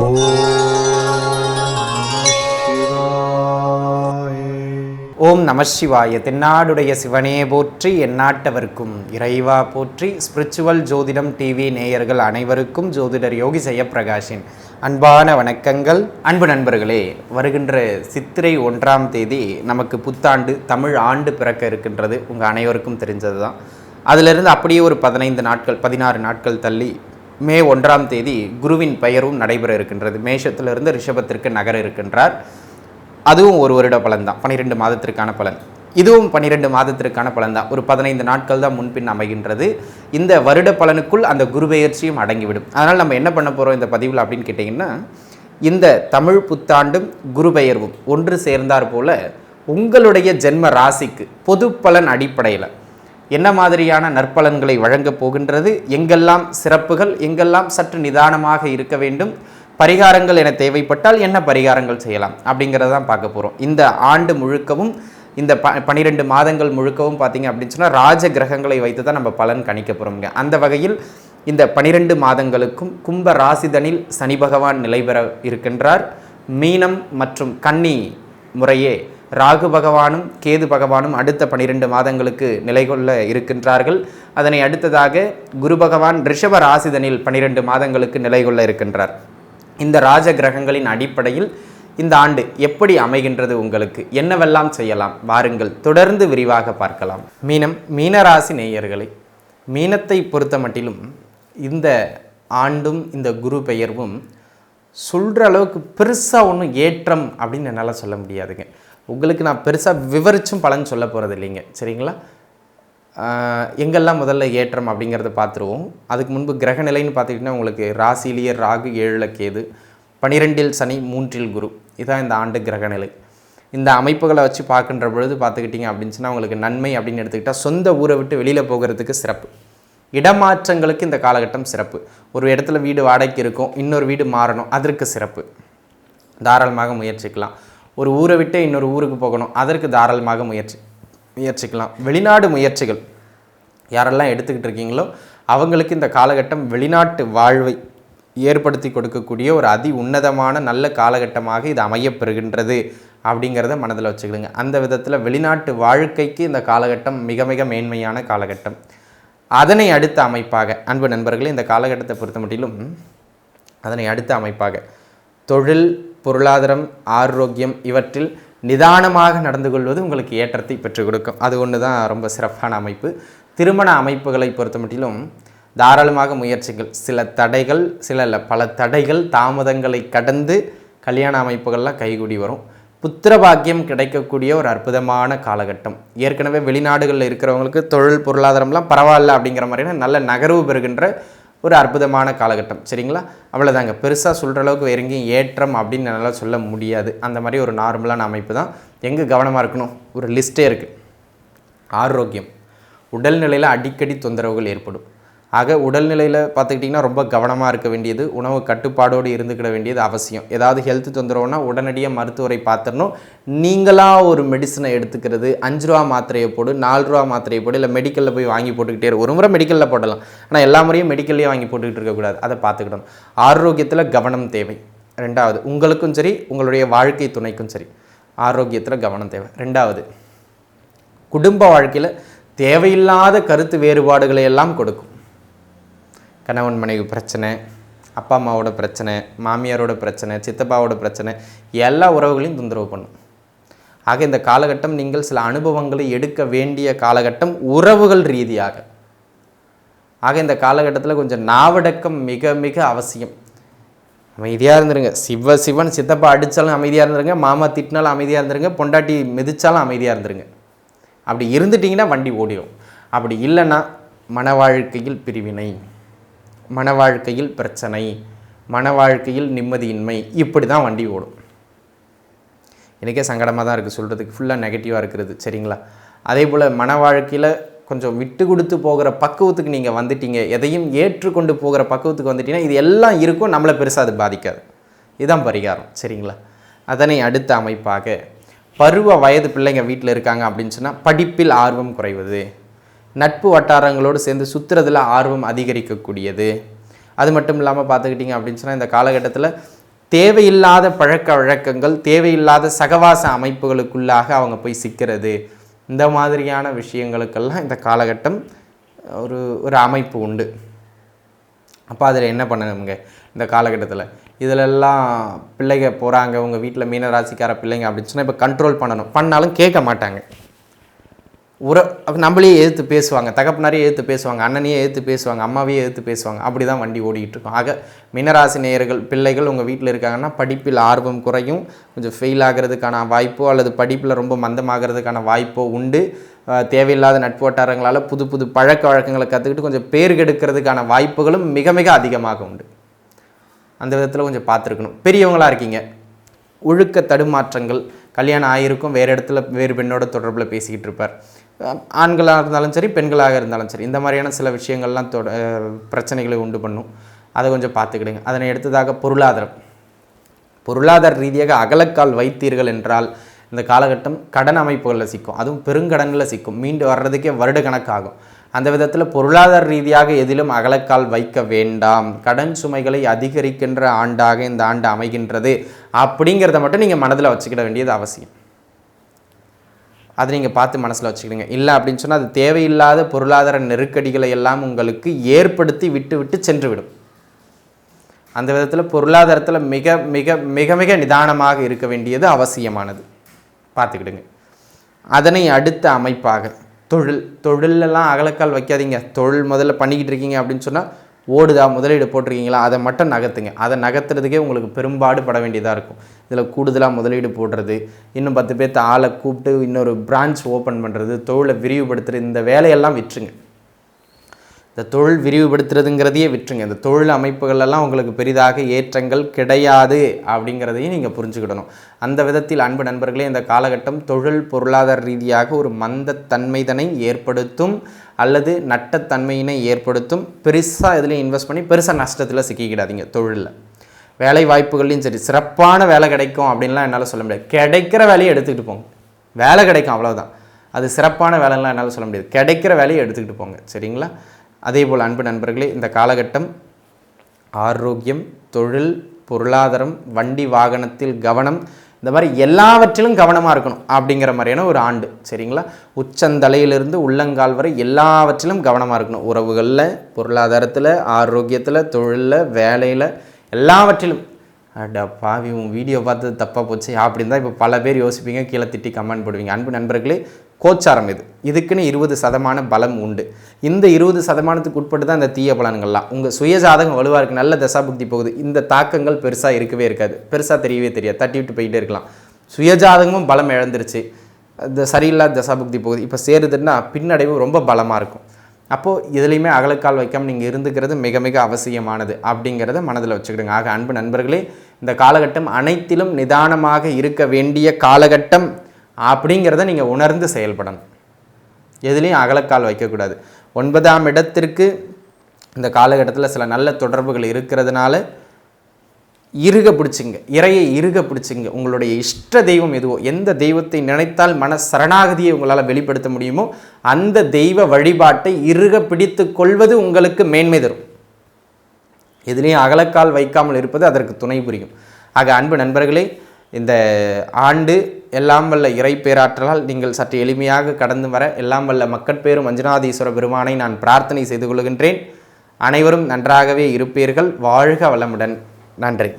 ஓம் நம சிவாய. தென்னாடுடைய சிவனே போற்றி, எந்நாட்டவர்க்கும் இறைவா போற்றி. ஸ்பிரிச்சுவல் ஜோதிடம் டிவி நேயர்கள் அனைவருக்கும் ஜோதிடர் யோகி ஜெயப்பிரகாஷின் அன்பான வணக்கங்கள். அன்பு நண்பர்களே, வருகின்ற சித்திரை 1ஆம் தேதி நமக்கு புத்தாண்டு தமிழ் ஆண்டு பிறக்க இருக்கின்றது. உங்கள் அனைவருக்கும் தெரிஞ்சது தான். அதிலிருந்து அப்படியே ஒரு 16 நாட்கள் தள்ளி மே 1ஆம் தேதி குருவின் பெயரும் நடைபெற இருக்கின்றது. மேஷத்திலிருந்து ரிஷபத்திற்கு நகர இருக்கின்றார். அதுவும் ஒரு வருட பலன் தான், 12 மாதத்திற்கான பலன். இதுவும் 12 மாதத்திற்கான பலன் தான். ஒரு 15 நாட்கள் தான் முன்பின் அமைகின்றது. இந்த வருட பலனுக்குள் அந்த குரு பெயர்ச்சியும் அடங்கிவிடும். அதனால் நம்ம என்ன பண்ண போகிறோம் இந்த பதிவில் அப்படின்னு கேட்டிங்கன்னா, இந்த தமிழ் புத்தாண்டும் குரு பெயர்வும் ஒன்று சேர்ந்தார் போல உங்களுடைய ஜென்ம ராசிக்கு பொது பலன் அடிப்படையில் என்ன மாதிரியான நற்பலன்களை வழங்கப் போகின்றது, எங்கெல்லாம் சிறப்புகள், எங்கெல்லாம் சற்று நிதானமாக இருக்க வேண்டும், பரிகாரங்கள் என தேவைப்பட்டால் என்ன பரிகாரங்கள் செய்யலாம் அப்படிங்கிறதான் பார்க்க போகிறோம். இந்த ஆண்டு முழுக்கவும், இந்த 12 மாதங்கள் முழுக்கவும் பார்த்திங்க அப்படின்னு சொன்னால் ராஜ கிரகங்களை வைத்து தான் நம்ம பலன் கணிக்க போகிறோம்ங்க. அந்த வகையில் இந்த 12 மாதங்களுக்கும் கும்ப ராசிதனில் சனி பகவான் நிலை பெற இருக்கின்றார். மீனம் மற்றும் கன்னி முறையே ராகு பகவானும் கேது பகவானும் அடுத்த 12 மாதங்களுக்கு நிலை கொள்ள இருக்கின்றார்கள். அதனை அடுத்ததாக குரு பகவான் ரிஷப ராசிதனில் 12 மாதங்களுக்கு நிலை கொள்ள இருக்கின்றார். இந்த ராஜ கிரகங்களின் அடிப்படையில் இந்த ஆண்டு எப்படி அமைகின்றது, உங்களுக்கு என்னவெல்லாம் செய்யலாம், வாருங்கள் தொடர்ந்து விரிவாக பார்க்கலாம். மீனராசி நேயர்களை, மீனத்தை பொறுத்த மட்டிலும் இந்த ஆண்டும் இந்த குரு பெயர்வும் சொல்கிற அளவுக்கு பெருசாக ஒன்றும் ஏற்றம் அப்படின்னு என்னால் சொல்ல முடியாதுங்க. உங்களுக்கு நான் பெருசாக விவரிச்சும் பலன் சொல்ல போகிறது இல்லைங்க, சரிங்களா? எங்கெல்லாம் முதல்ல ஏற்றம் அப்படிங்கிறத பார்த்துருவோம். அதுக்கு முன்பு கிரக நிலைன்னு பார்த்துக்கிட்டிங்கன்னா, உங்களுக்கு ராசிலேயே ராகு, 7 கேது, 12 சனி, 3 குரு, இதுதான் இந்த ஆண்டு கிரக நிலை. இந்த அமைப்புகளை வச்சு பார்க்கின்ற பொழுது பார்த்துக்கிட்டிங்க அப்படின்னு சொன்னால், உங்களுக்கு நன்மை அப்படின்னு எடுத்துக்கிட்டால் சொந்த ஊரை விட்டு வெளியில் போகிறதுக்கு சிறப்பு, இடமாற்றங்களுக்கு இந்த காலகட்டம் சிறப்பு. ஒரு இடத்துல வீடு வாடகைக்கு இருக்கும், இன்னொரு வீடு மாறணும், அதற்கு சிறப்பு, தாராளமாக முயற்சிக்கலாம். ஒரு ஊரை விட்டு இன்னொரு ஊருக்கு போகணும், அதற்கு தாராளமாக முயற்சிக்கலாம். வெளிநாடு முயற்சிகள் யாரெல்லாம் எடுத்துக்கிட்டு இருக்கீங்களோ அவங்களுக்கு இந்த காலகட்டம் வெளிநாட்டு வாழ்வை ஏற்படுத்தி கொடுக்கக்கூடிய ஒரு அதி உன்னதமான நல்ல காலகட்டமாக இது அமையப்பெறுகின்றது அப்படிங்கிறத மனதில் வச்சுக்கிடுங்க. அந்த விதத்தில் வெளிநாட்டு வாழ்க்கைக்கு இந்த காலகட்டம் மிக மிக மேன்மையான காலகட்டம். அதனை அடுத்த அமைப்பாக அன்பு நண்பர்களே, இந்த காலகட்டத்தை பொறுத்த மட்டிலும் அதனை அடுத்த அமைப்பாக தொழில், பொருளாதாரம், ஆரோக்கியம் இவற்றில் நிதானமாக நடந்து கொள்வது உங்களுக்கு ஏற்றத்தை பெற்றுக் கொடுக்கும். அது ஒன்று தான் ரொம்ப சிறப்பான அமைப்பு. திருமண அமைப்புகளை பொறுத்த மட்டிலும் தாராளமாக முயற்சிகள், பல தடைகள் தாமதங்களை கடந்து கல்யாண அமைப்புகள்லாம் கைகூடி வரும். புத்திர பாக்கியம் கிடைக்கக்கூடிய ஒரு அற்புதமான காலகட்டம். ஏற்கனவே வெளிநாடுகளில் இருக்கிறவங்களுக்கு தொழில் பொருளாதாரம்லாம் பரவாயில்ல அப்படிங்கிற மாதிரியான நல்ல நகர்வு பெறுகின்ற ஒரு அற்புதமான காலகட்டம், சரிங்களா? அவ்வளோதாங்க. பெருசாக சொல்கிற அளவுக்கு வேற எங்கேயும் ஏற்றம் அப்படின்னு என்னால் சொல்ல முடியாது. அந்த மாதிரி ஒரு நார்மலான அமைப்பு தான். எங்கே கவனமாக இருக்கணும், ஒரு லிஸ்ட்டே இருக்குது. ஆரோக்கியம், உடல்நிலையில் அடிக்கடி தொந்தரவுகள் ஏற்படும். ஆக உடல்நிலையில் பார்த்துக்கிட்டிங்கன்னா ரொம்ப கவனமாக இருக்க வேண்டியது, உணவு கட்டுப்பாடோடு இருந்துக்கிட வேண்டியது அவசியம். ஏதாவது ஹெல்த் தொந்தரவுனா உடனடியாக மருத்துவரை பார்த்துடணும். நீங்களாக ஒரு மெடிசனை எடுத்துக்கிறது, 5 ரூபா மாத்திரையை போடு, 4 ரூபா மாத்திரையை போடு, இல்லை மெடிக்கலில் போய் வாங்கி போட்டுக்கிட்டே ஒரு முறை மெடிக்கலில் போடலாம், ஆனால் எல்லா முறையும் மெடிக்கல்லையே வாங்கி போட்டுக்கிட்டு இருக்கக்கூடாது. அதை பார்த்துக்கிடணும். ஆரோக்கியத்தில் கவனம் தேவை. 2வது, உங்களுக்கும் சரி உங்களுடைய வாழ்க்கை துணைக்கும் சரி ஆரோக்கியத்தில் கவனம் தேவை. 2வது, குடும்ப வாழ்க்கையில் தேவையில்லாத கருத்து வேறுபாடுகளை எல்லாம் கொடுக்கும். கணவன் மனைவி பிரச்சனை, அப்பா அம்மாவோட பிரச்சனை, மாமியாரோட பிரச்சனை, சித்தப்பாவோட பிரச்சனை, எல்லா உறவுகளையும் தொந்தரவு பண்ணும். ஆக இந்த காலகட்டம் நீங்கள் சில அனுபவங்களை எடுக்க வேண்டிய காலகட்டம் உறவுகள் ரீதியாக. ஆக இந்த காலகட்டத்தில் கொஞ்சம் நாவடக்கம் மிக மிக அவசியம். அமைதியாக இருந்துருங்க. சிவன் சித்தப்பா அடித்தாலும் அமைதியாக இருந்துருங்க, மாமா திட்டினாலும் அமைதியாக இருந்துருங்க, பொண்டாட்டி மிதித்தாலும் அமைதியாக இருந்துருங்க. அப்படி இருந்துட்டிங்கன்னா வண்டி ஓடிடும். அப்படி இல்லைன்னா மன வாழ்க்கையில் பிரிவினை, மன வாழ்க்கையில் பிரச்சனை, மன வாழ்க்கையில் நிம்மதியின்மை, இப்படி தான் வண்டி ஓடும். எனக்கே சங்கடமாக தான் இருக்குது சொல்கிறதுக்கு, ஃபுல்லாக நெகட்டிவாக இருக்கிறது, சரிங்களா? அதே போல் மன வாழ்க்கையில் கொஞ்சம் விட்டு கொடுத்து போகிற பக்குவத்துக்கு நீங்கள் வந்துட்டீங்க, எதையும் ஏற்றுக்கொண்டு போகிற பக்குவத்துக்கு வந்துட்டீங்கன்னா இது எல்லாம் இருக்கும், நம்மளை பெருசாக அது பாதிக்காது. இதுதான் பரிகாரம், சரிங்களா? அதனை அடுத்த அமைப்பாக பருவ வயது பிள்ளைங்க வீட்டில் இருக்காங்க அப்படின்னு சொன்னால் படிப்பில் ஆர்வம் குறைவது, நட்பு வட்டாரங்களோடு சேர்ந்து சுற்றுறதுல ஆர்வம் அதிகரிக்கக்கூடியது. அது மட்டும் இல்லாமல் பார்த்துக்கிட்டிங்க அப்படின்னு சொன்னால் இந்த காலகட்டத்தில் தேவையில்லாத பழக்க வழக்கங்கள், தேவையில்லாத சகவாச அமைப்புகளுக்குள்ளாக அவங்க போய் சிக்கிறது, இந்த மாதிரியான விஷயங்களுக்கெல்லாம் இந்த காலகட்டம் ஒரு அமைப்பு உண்டு. அப்போ அதில் என்ன பண்ணணுங்க இந்த காலகட்டத்தில்? இதிலெல்லாம் பிள்ளைங்க போகிறாங்க, உங்கள் வீட்டில் மீனராசிக்கார பிள்ளைங்க அப்படின்னு சொன்னால் இப்போ கண்ட்ரோல் பண்ணணும். பண்ணாலும் கேட்க மாட்டாங்க. நம்மளையே எதிர்த்து பேசுவாங்க, தகப்பனாரையே எதிர்த்து பேசுவாங்க, அண்ணனையே எதிர்த்து பேசுவாங்க, அம்மாவையே எதிர்த்து பேசுவாங்க. அப்படி தான் வண்டி ஓடிக்கிட்டு இருக்கும். ஆக மீனராசி நேயர்கள் பிள்ளைகள் உங்கள் வீட்டில் இருக்காங்கன்னா படிப்பில் ஆர்வம் குறையும், கொஞ்சம் ஃபெயில் ஆகிறதுக்கான வாய்ப்போ அல்லது படிப்பில் ரொம்ப மந்தமாகிறதுக்கான வாய்ப்போ உண்டு. தேவையில்லாத நட்பு வட்டாரங்களால் புது புது பழக்க வழக்கங்களை கற்றுக்கிட்டு கொஞ்சம் பேர் கெடுக்கிறதுக்கான வாய்ப்புகளும் மிக மிக அதிகமாக உண்டு. அந்த விதத்தில் கொஞ்சம் பார்த்துருக்கணும். பெரியவங்களாக இருக்கீங்க, ஒழுக்க தடுமாற்றங்கள், கல்யாணம் ஆகிருக்கும், வேறு இடத்துல வேறு பெண்ணோட தொடர்பில் பேசிக்கிட்டு இருப்பார். ஆண்களாக இருந்தாலும் சரி, பெண்களாக இருந்தாலும் சரி, இந்த மாதிரியான சில விஷயங்கள்லாம் பிரச்சனைகளை உண்டு பண்ணும். அதை கொஞ்சம் பார்த்துக்கிடுங்க. அதனை எடுத்ததாக பொருளாதார ரீதியாக அகலக்கால் வைத்தீர்கள் என்றால் இந்த காலகட்டம் கடன் அமைப்புகளில் சிக்கும், அதுவும் பெருங்கடனில் சிக்கும். மீண்டு வர்றதுக்கே வருட கணக்காகும். அந்த விதத்தில் பொருளாதார ரீதியாக எதிலும் அகலக்கால் வைக்க வேண்டாம். கடன் சுமைகளை அதிகரிக்கின்ற ஆண்டாக இந்த ஆண்டு அமைகின்றது அப்படிங்கிறத மட்டும் நீங்கள் மனதில் வச்சுக்கிட வேண்டியது அவசியம். அதை நீங்கள் பார்த்து மனசில் வச்சுக்கிடுங்க. இல்லை அப்படின்னு சொன்னால் அது தேவையில்லாத பொருளாதார நெருக்கடிகளை எல்லாம் உங்களுக்கு ஏற்படுத்தி விட்டு சென்றுவிடும். அந்த விதத்தில் பொருளாதாரத்தில் மிக மிக மிக மிக நிதானமாக இருக்க வேண்டியது அவசியமானது. பார்த்துக்கிடுங்க. அதனை அடுத்த அமைப்பாக தொழிலெல்லாம் அகலக்கால் வைக்காதீங்க. தொழில் முதல்ல பண்ணிக்கிட்டு இருக்கீங்க அப்படின்னு சொன்னால் ஓடுதா, முதலீடு போட்டிருக்கீங்களா, அதை மட்டும் நகர்த்துங்க. அதை நகர்த்துறதுக்கே உங்களுக்கு பெரும்பாடு பட வேண்டியதாக இருக்கும். இதில் கூடுதலாக முதலீடு போடுறது, இன்னும் 10 பேர்த்து ஆளை கூப்பிட்டு இன்னொரு பிரான்ச் ஓப்பன் பண்ணுறது, தொழிலை விரிவுபடுத்துறது, இந்த வேலையெல்லாம் விட்டுருங்க. இந்த தொழில் விரிவுபடுத்துறதுங்கிறதையே விட்டுருங்க. இந்த தொழில் அமைப்புகளெல்லாம் உங்களுக்கு பெரிதாக ஏற்றங்கள் கிடையாது அப்படிங்கிறதையும் நீங்கள் புரிஞ்சுக்கிடணும். அந்த விதத்தில் அன்பு நண்பர்களே, இந்த காலகட்டம் தொழில் பொருளாதார ரீதியாக ஒரு மந்தத்தன்மைதனை ஏற்படுத்தும் அல்லது நட்டத்தன்மையினை ஏற்படுத்தும். பெருசாக இதில் இன்வெஸ்ட் பண்ணி பெருசாக நஷ்டத்தில் சிக்கிக்கிடாதீங்க. தொழிலில் வேலை வாய்ப்புகள்லையும் சரி, சிறப்பான வேலை கிடைக்கும் அப்படின்லாம் என்னால் சொல்ல முடியாது. கிடைக்கிற வேலையை எடுத்துக்கிட்டு போங்க. வேலை கிடைக்கும், அவ்வளோதான். அது சிறப்பான வேலைலாம் என்னால் சொல்ல முடியாது. கிடைக்கிற வேலையை எடுத்துக்கிட்டு போங்க, சரிங்களா? அதே போல் அன்பு நண்பர்களே, இந்த காலகட்டம் ஆரோக்கியம், தொழில், பொருளாதாரம், வண்டி வாகனத்தில் கவனம், இந்த மாதிரி எல்லாவற்றிலும் கவனமாக இருக்கணும் அப்படிங்கிற மாதிரியான ஒரு ஆண்டு, சரிங்களா? உச்சந்தலையிலிருந்து உள்ளங்கால் வரை எல்லாவற்றிலும் கவனமாக இருக்கணும். உறவுகளில், பொருளாதாரத்தில், ஆரோக்கியத்தில், தொழிலில், வேலையில், எல்லாவற்றிலும். அடா பாவி, உன் வீடியோ பார்த்தது தப்பாக போச்சு அப்படின்னு தான் இப்போ பல பேர் யோசிப்பீங்க, கீழே திட்டி கமெண்ட் போடுவீங்க. அன்பு நண்பர்களே, கோச்சாரம் இதுக்குன்னு 20% பலம் உண்டு. இந்த 20%க்கு உட்பட்டு தான் இந்த தீய பலன்கள்லாம். உங்கள் சுயஜாதகம் வலுவாக இருக்குது, நல்ல தசாபுக்தி போகுது, இந்த தாக்கங்கள் பெருசாக இருக்கவே இருக்காது, பெருசாக தெரியவே தெரியாது, தட்டி விட்டு போயிட்டே இருக்கலாம். சுயஜாதகமும் பலம் இழந்துருச்சு, இந்த சரியில்லாத தசாபுக்தி போகுது, இப்போ சேருதுன்னா பின்னடைவு ரொம்ப பலமாக இருக்கும். அப்போது இதுலேயுமே அகலக்கால் வைக்காமல் நீங்கள் இருந்துக்கிறது மிக மிக அவசியமானது அப்படிங்கிறத மனதில் வச்சுக்கிடுங்க. ஆக அன்பு நண்பர்களே, இந்த காலகட்டம் அனைத்திலும் நிதானமாக இருக்க வேண்டிய காலகட்டம் அப்படிங்கிறத நீங்கள் உணர்ந்து செயல்படணும். எதுலேயும் அகலக்கால் வைக்கக்கூடாது. 9ஆம் இடத்திற்கு இந்த காலகட்டத்தில் சில நல்ல தொடர்புகள் இருக்கிறதுனால இறுக பிடிச்சிங்க, இறையை இறுக பிடிச்சிங்க. உங்களுடைய இஷ்ட தெய்வம் எதுவோ, எந்த தெய்வத்தை நினைத்தால் மன சரணாகதியை உங்களால் வெளிப்படுத்த முடியுமோ அந்த தெய்வ வழிபாட்டை இறுக பிடித்து கொள்வது உங்களுக்கு மேன்மை தரும். எதுலேயும் அகலக்கால் வைக்காமல் இருப்பது அதற்கு துணை புரியும். ஆக அன்பு நண்பர்களே, இந்த ஆண்டு எல்லாம் வல்ல இறை பேராற்றலால் நீங்கள் சற்று எளிமையாக கடந்து வர எல்லாம் வல்ல மக்கட்பேரும் மஞ்சுநாதீஸ்வர பெருமானை நான் பிரார்த்தனை செய்து கொள்கின்றேன். அனைவரும் நன்றாகவே இருப்பீர்கள். வாழ்க வளமுடன். நன்றி.